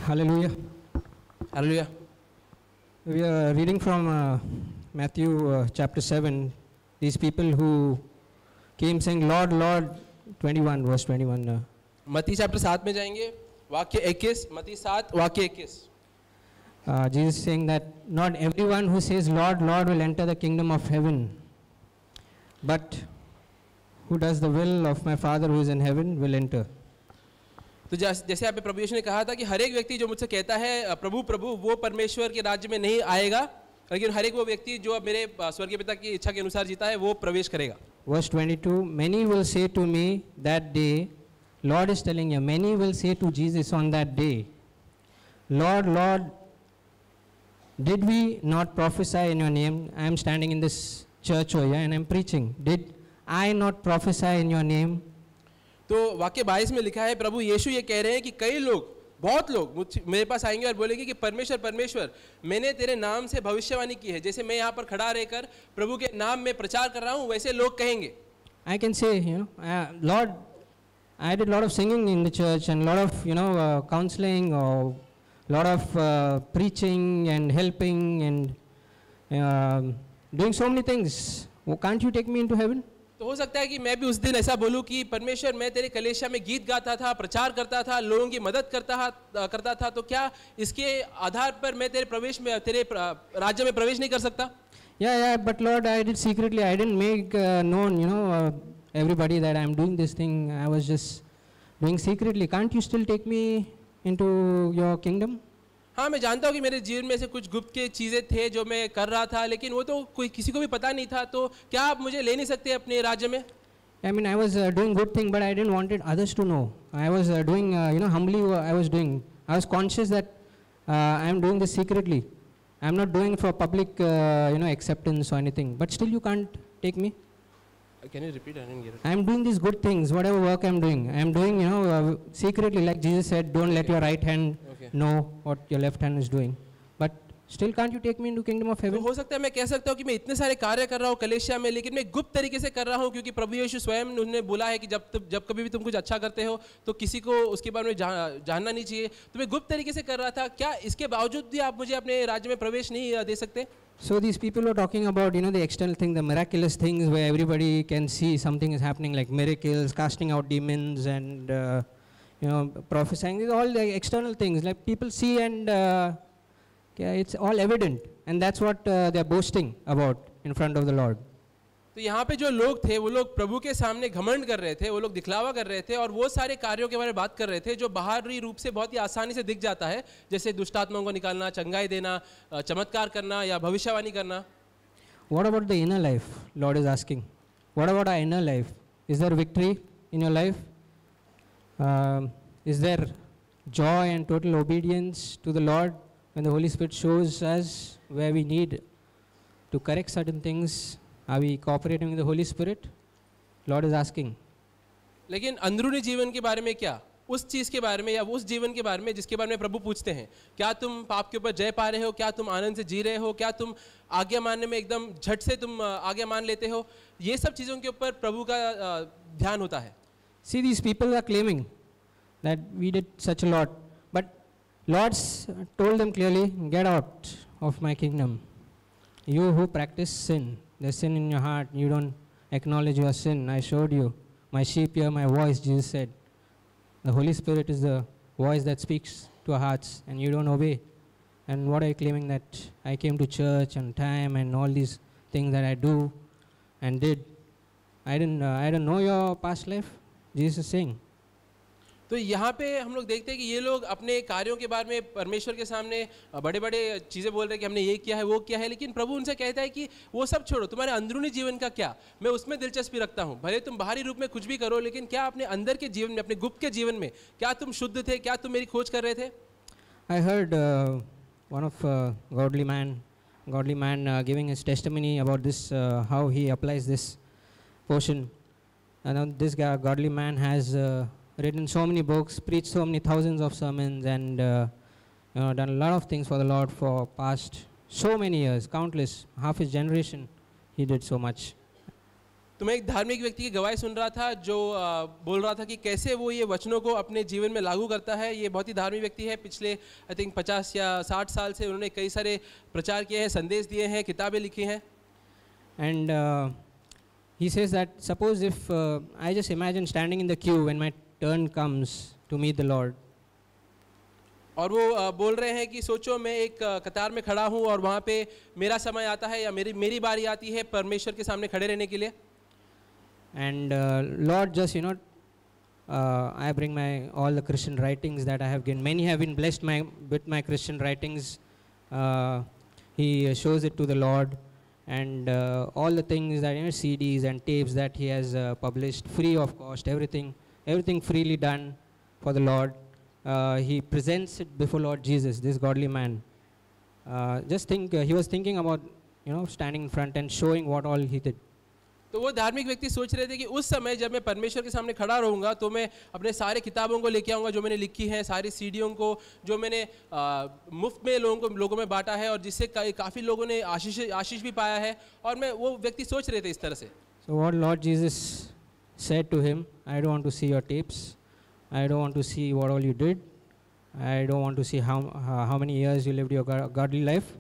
Hallelujah. Hallelujah. We are reading from Matthew chapter 7. These people who came saying, Lord, Lord, 21, verse 21. मत्ती chapter 7 में जाएंगे, वाक्य 21, मत्ती 7 वाक्य 21. Jesus is saying that not everyone who says, Lord, Lord, will enter the kingdom of heaven, but who does the will of my Father who is in heaven will enter. तो जैसे यहाँ पे प्रभु यीशु ने कहा था कि हर एक व्यक्ति जो मुझसे कहता है प्रभु प्रभु, वो परमेश्वर के राज्य में नहीं आएगा, लेकिन हर एक वो व्यक्ति जो मेरे स्वर्गीय पिता की इच्छा के अनुसार जीता है वो प्रवेश करेगा. Verse 22, many will say to me that day, Lord is telling you, many will say to Jesus on that day, Lord, Lord, did we not prophesy in your name? I am standing in this church over here and I am preaching. Did I not prophesy in your name? तो वाक्य 22 में लिखा है, प्रभु यीशु ये कह रहे हैं कि कई लोग, बहुत लोग मेरे पास आएंगे और बोलेंगे कि परमेश्वर परमेश्वर, मैंने तेरे नाम से भविष्यवाणी की है. जैसे मैं यहाँ पर खड़ा रहकर प्रभु के नाम में प्रचार कर रहा हूँ, वैसे लोग कहेंगे. I can say, Lord, I did a lot of singing in the church and a lot of, counseling or lot of preaching and helping and doing so many things. Can't you take me into heaven? तो हो सकता है कि मैं भी उस दिन ऐसा बोलूं कि परमेश्वर, मैं तेरे कलीसिया में गीत गाता था, प्रचार करता था, लोगों की मदद करता था, तो क्या इसके आधार पर मैं तेरे राज्य में प्रवेश नहीं कर सकता? Yeah, but Lord, I did secretly. I didn't make known, everybody that I'm doing this thing. I was just doing secretly. Can't you still take me into your kingdom? हाँ, मैं जानता हूँ कि मेरे जीवन में से कुछ गुप्त के चीज़ें थे जो मैं कर रहा था, लेकिन वो तो कोई किसी को भी पता नहीं था. तो क्या आप मुझे ले नहीं सकते अपने राज्य में? I mean, I was doing good thing, but I didn't want others to know. I was doing, humbly I was doing. I was conscious that I am doing this secretly. I am not doing for public, acceptance or anything. But still you can't take me. Can you repeat? I didn't get it. I am doing these good things, whatever work I am doing. I am doing, secretly, like Jesus said, don't let your right hand know what your left hand is doing. But still can't you take me into kingdom of heaven? तो हो सकता है मैं कह सकता हूँ कि मैं इतने सारे कार्य कर रहा हूँ कलीसिया में, लेकिन मैं गुप्त तरीके से कर रहा हूँ, क्योंकि प्रभु यीशु स्वयं उन्होंने बोला है कि जब कभी भी तुम कुछ अच्छा करते हो तो किसी को उसके बारे में जानना नहीं चाहिए. तो मैं गुप्त तरीके से कर रहा था. क्या इसके बावजूद भी आप मुझे अपने राज्य में प्रवेश नहीं दे सकते? So these people were talking about, the external thing, the miraculous things where everybody can see something is happening, like miracles, casting out demons, and prophesying. These are all the external things, like people see and it's all evident, and that's what they are boasting about in front of the Lord. तो यहाँ पे जो लोग थे वो लोग प्रभु के सामने घमंड कर रहे थे, वो लोग दिखलावा कर रहे थे और वो सारे कार्यों के बारे में बात कर रहे थे जो बाहरी रूप से बहुत ही आसानी से दिख जाता है, जैसे दुष्टात्माओं को निकालना, चंगाई देना, चमत्कार करना या भविष्यवाणी करना. What about the inner life? Lord is asking. What about our inner life? Is there victory in your life? Is there joy and total obedience to the Lord when the Holy Spirit shows us where we need to correct certain things? Are we cooperating with the Holy Spirit? Lord is asking. लेकिन अंदरूनी जीवन के बारे में क्या? उस चीज़ के बारे में या उस जीवन के बारे में जिसके बारे में प्रभु पूछते हैं. क्या तुम पाप के ऊपर जय पा रहे हो? क्या तुम आनंद से जी रहे हो? क्या तुम आज्ञा मानने में एकदम झट से तुम आज्ञा मान लेते हो? ये सब चीज़ों के ऊपर प्रभु का ध्यान होता है. See, these people are claiming that we did such a lot, but Lord told them clearly, get out of my kingdom. You who practice sin, there's sin in your heart, you don't acknowledge your sin. I showed you. My sheep hear my voice, Jesus said. The Holy Spirit is the voice that speaks to our hearts, and you don't obey. And what are you claiming, that I came to church on time and all these things that I do and did? I don't know your past life, Jesus is saying. तो यहाँ पे हम लोग देखते हैं कि ये लोग अपने कार्यों के बारे में परमेश्वर के सामने बड़े बड़े चीज़ें बोल रहे हैं कि हमने ये किया है वो किया है, लेकिन प्रभु उनसे कहता है कि वो सब छोड़ो, तुम्हारे अंदरूनी जीवन का क्या, मैं उसमें दिलचस्पी रखता हूँ. भले तुम बाहरी रूप में कुछ भी करो, लेकिन क्या अपने अंदर के जीवन में, अपने गुप्त के जीवन में क्या तुम शुद्ध थे? क्या तुम मेरी खोज कर रहे थे? I heard one of godly man giving his testimony about this, how he applies this portion. And this godly man has written so many books, preached so many thousands of sermons, and done a lot of things for the Lord for past so many years, countless, half his generation. He did so much. तो मैं एक धार्मिक व्यक्ति की गवाही सुन रहा था जो बोल रहा था कि कैसे वो ये वचनों को अपने जीवन में लागू करता है। ये बहुत ही धार्मिक व्यक्ति है, पिछले आई थिंक 50 या 60 साल से उन्होंने कई सारे प्रचार किए हैं, संदेश दिए हैं, किताबें लिखी हैं। And he says that suppose if I just imagine standing in the queue when my turn comes to meet the Lord. और वो बोल रहे हैं कि सोचो मैं एक कतार में खड़ा हूँ और वहाँ पे मेरा समय आता है या मेरी बारी आती है परमेश्वर के सामने खड़े रहने के लिए। And Lord, just I bring my all the Christian writings that I have given. Many have been blessed with my Christian writings. He shows it to the Lord, and all the things that CDs and tapes that he has published free of cost, everything freely done for the Lord. He presents it before Lord Jesus, this godly man. Just think, he was thinking about standing in front and showing what all he did. तो वो धार्मिक व्यक्ति सोच रहे थे कि उस समय जब मैं परमेश्वर के सामने खड़ा रहूँगा तो मैं अपने सारे किताबों को लेके आऊँगा जो मैंने लिखी हैं, सारी सीडियों को जो मैंने मुफ्त में लोगों में बांटा है और जिससे काफ़ी लोगों ने आशीष भी पाया है। और मैं वो व्यक्ति सोच रहे थे इस तरह से। So what Lord Jesus said to him, I don't want to see your tapes, I don't want to see what all you did, I don't want to see how many years you lived your godly life.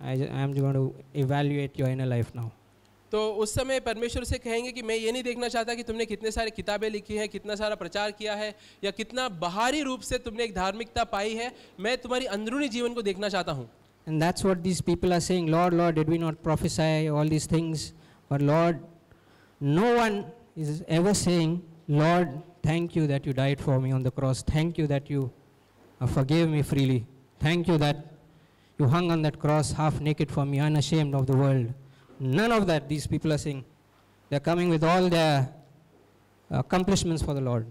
I am going to evaluate your inner life now. तो उस समय परमेश्वर से कहेंगे कि मैं ये नहीं देखना चाहता कि तुमने कितने सारे किताबें लिखी हैं, कितना सारा प्रचार किया है या कितना बाहरी रूप से तुमने एक धार्मिकता पाई है, मैं तुम्हारी अंदरूनी जीवन को देखना चाहता हूँ। And that's what these people are saying, Lord, Lord, did we not prophesy all these things? But Lord, no one is ever saying, Lord, thank you that you died for me on the cross. Thank you that you forgave me freely. Thank you that you hung on that cross half naked for me, unashamed of the world. None of that these people are saying. They're coming with all their accomplishments for the Lord.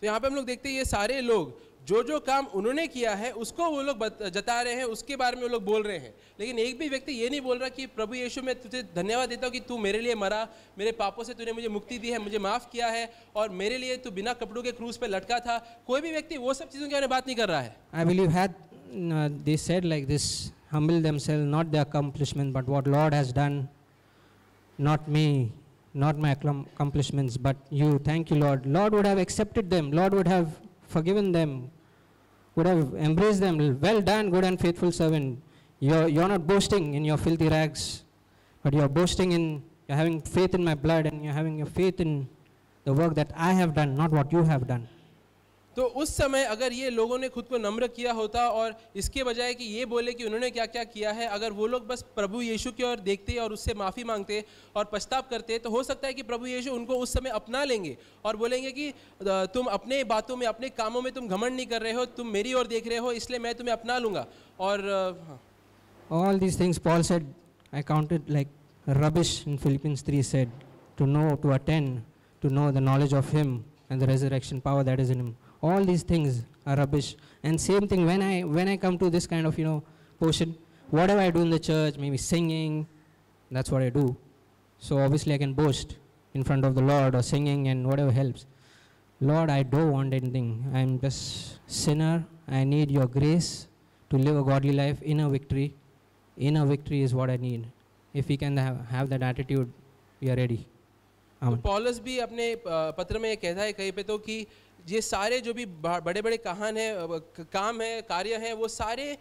तो यहाँ पे हम लोग देखते हैं ये सारे लोग जो काम उन्होंने किया है उसको वो लोग जता रहे हैं, उसके बारे में वो लोग बोल रहे हैं। लेकिन एक भी व्यक्ति ये नहीं बोल रहा कि प्रभु यीशु मैं तुझे धन्यवाद देता हूँ कि तू मेरे लिए मरा, मेरे पापों से तूने मुझे मुक्ति दी है, मुझे माफ़ किया है और मेरे लिए तू बिना कपड़ों के क्रूस पे लटका था। कोई भी व्यक्ति वो सब चीज़ों के बारे में बात नहीं कर रहा है। I believe they said like this, humble themselves, not their accomplishment, but what Lord has done. Not me, not my accomplishments, but you. Thank you, Lord. Lord would have accepted them. Lord would have forgiven them, would have embraced them. Well done, good and faithful servant. You're not boasting in your filthy rags, but you're boasting in, you're having faith in my blood and you're having your faith in the work that I have done, not what you have done. तो उस समय अगर ये लोगों ने खुद को नम्र किया होता और इसके बजाय कि ये बोले कि उन्होंने क्या क्या किया है, अगर वो लोग बस प्रभु यीशु की ओर देखते और उससे माफ़ी मांगते और पछताव करते तो हो सकता है कि प्रभु यीशु उनको उस समय अपना लेंगे और बोलेंगे कि तुम अपने बातों में, अपने कामों में तुम घमंड नहीं कर रहे हो, तुम मेरी ओर देख रहे हो, इसलिए मैं तुम्हें अपना लूँगा। और all these things Paul said, I counted like rubbish in Philippians 3 said, to attain, to know the knowledge of him and the resurrection power that is in him. All these things are rubbish. And same thing when I come to this kind of portion, whatever I do in the church, maybe singing, that's what I do. So obviously I can boast in front of the Lord or singing and whatever helps. Lord, I don't want anything. I'm just sinner. I need your grace to live a godly life. Inner victory is what I need. If we can have that attitude, we are ready. तो पौलुस भी अपने पत्र में ये कहता है कहीं पे तो कि ये सारे जो भी बड़े बड़े काम है, कार्य हैं, वो सारे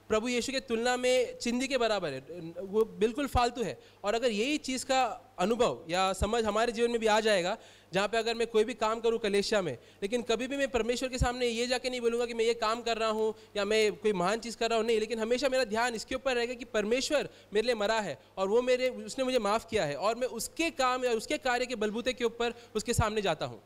प्रभु यीशु के तुलना में चिंदी के बराबर है, वो बिल्कुल फालतू है। और अगर यही चीज़ का अनुभव या समझ हमारे जीवन में भी आ जाएगा, जहाँ पे अगर मैं कोई भी काम करूँ कलेशिया में, लेकिन कभी भी मैं परमेश्वर के सामने ये जाके नहीं बोलूँगा कि मैं ये काम कर रहा हूँ या मैं कोई महान चीज़ कर रहा हूँ, नहीं, लेकिन हमेशा मेरा ध्यान इसके ऊपर रहेगा कि परमेश्वर मेरे लिए मरा है और वो उसने मुझे माफ़ किया है और मैं उसके काम या उसके कार्य के बलबूते के ऊपर उसके सामने जाता हूँ।